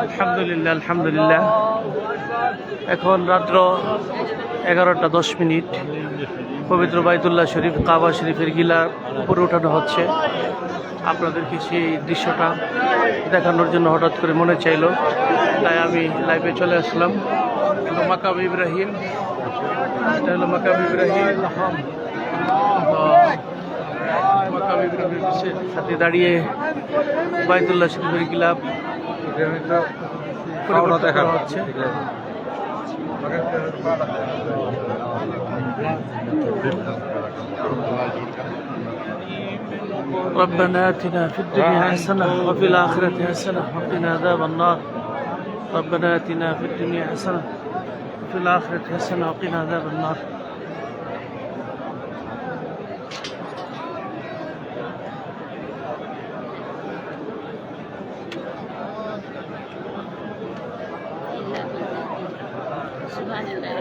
আলহামদুলিল্লাহ আলহামদুলিল্লাহ। এখন রাত্র 11টা 10 মিনিট। পবিত্র বাইতুল্লাহ শরীফ কাবা শরীফের গিলা উপরে উঠানো হচ্ছে। আপনাদেরকে সেই দৃশ্যটা দেখানোর জন্য হঠাৎ করে মনে চাইলো, তাই আমি লাইভে চলে আসলাম। মাকাম ইব্রাহিম, এটা হলো মাকাম ইব্রাহিম। মাকাম ইব্রাহিমের সাথে দাঁড়িয়ে বাইতুল্লাহ শরীফের গিলাফ দেখা হচ্ছে। ربنا آتنا في الدنيا حسنة وفي الآخرة حسنة وقنا عذاب النار. ربنا آتنا في الدنيا حسنة وفي الآخرة حسنة وقنا عذاب النار. سبحان الله.